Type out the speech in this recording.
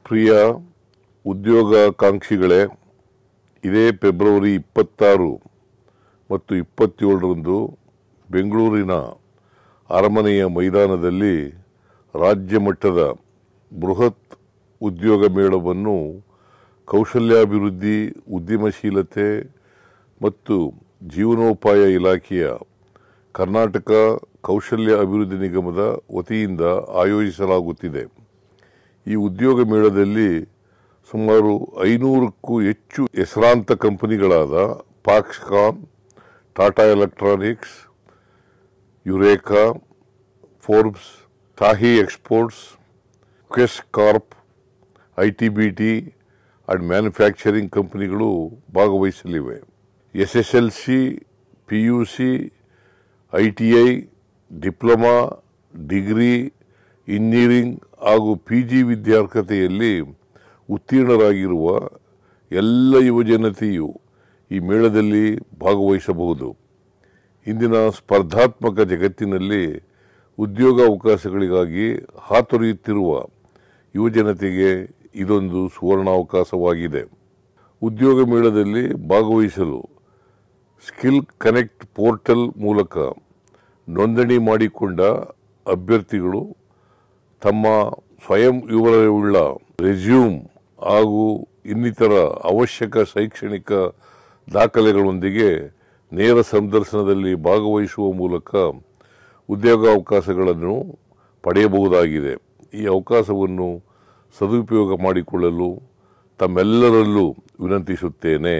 ಪ್ರಿಯ ಉದ್ಯೋಗಾಕಾಂಕ್ಷಿಗಳೇ, ಇದೇ ಫೆಬ್ರವರಿ 26 ಮತ್ತು 27ರಂದು ಬೆಂಗಳೂರಿನ ಅರಮನೆಯ ಮೈದಾನದಲ್ಲಿ ರಾಜ್ಯ ಮಟ್ಟದ ಬೃಹತ್ ಉದ್ಯೋಗ ಮೇಳವನ್ನು ಕೌಶಲ್ಯಾಭಿವೃದ್ಧಿ, ಉದ್ಯಮಶೀಲತೆ ಮತ್ತು ಜೀವನೋಪಾಯ ಇಲಾಖೆಯ ಕರ್ನಾಟಕ ಕೌಶಲ್ಯ ಅಭಿವೃದ್ಧಿ ನಿಗಮದ ವತಿಯಿಂದ ಆಯೋಜಿಸಲಾಗುತ್ತಿದೆ. ಈ ಉದ್ಯೋಗ ಮೇಳದಲ್ಲಿ ಸುಮಾರು 500ಕ್ಕೂ ಹೆಚ್ಚು ಹೆಸರಾಂತ ಕಂಪನಿಗಳಾದ Foxconn, Tata electronics, Eureka, Forbes, Shahi exports, Quess Corp, IT BT and manufacturing ಕಂಪನಿಗಳು ಭಾಗವಹಿಸಲಿವೆ. SSLC, PUC, ITI, diploma, degree, engineering ಹಾಗೂ ಪಿಜಿ ವಿದ್ಯಾರ್ಹತೆಯಲ್ಲಿ ಉತ್ತೀರ್ಣರಾಗಿರುವ ಎಲ್ಲ ಯುವಜನತೆಯು ಈ ಮೇಳದಲ್ಲಿ ಭಾಗವಹಿಸಬಹುದು. ಇಂದಿನ ಸ್ಪರ್ಧಾತ್ಮಕ ಜಗತ್ತಿನಲ್ಲಿ ಉದ್ಯೋಗಾವಕಾಶಗಳಿಗಾಗಿ ಹಾತೊರೆಯುತ್ತಿರುವ ಯುವಜನತೆಗೆ ಇದೊಂದು ಸುವರ್ಣಾವಕಾಶವಾಗಿದೆ. ಉದ್ಯೋಗ ಮೇಳದಲ್ಲಿ ಭಾಗವಹಿಸಲು ಸ್ಕಿಲ್ ಕನೆಕ್ಟ್ ಪೋರ್ಟಲ್ ಮೂಲಕ ನೋಂದಣಿ ಮಾಡಿಕೊಂಡ ಅಭ್ಯರ್ಥಿಗಳು ತಮ್ಮ ಸ್ವಯಂ ವಿವರವುಳ್ಳ ರೆಸ್ಯೂಮ್ ಹಾಗೂ ಇನ್ನಿತರ ಅವಶ್ಯಕ ಶೈಕ್ಷಣಿಕ ದಾಖಲೆಗಳೊಂದಿಗೆ ನೇರ ಸಂದರ್ಶನದಲ್ಲಿ ಭಾಗವಹಿಸುವ ಮೂಲಕ ಉದ್ಯೋಗಾವಕಾಶಗಳನ್ನು ಪಡೆಯಬಹುದಾಗಿದೆ. ಈ ಅವಕಾಶವನ್ನು ಸದುಪಯೋಗ ಮಾಡಿಕೊಳ್ಳಲು ತಮ್ಮೆಲ್ಲರಲ್ಲೂ ವಿನಂತಿಸುತ್ತೇನೆ.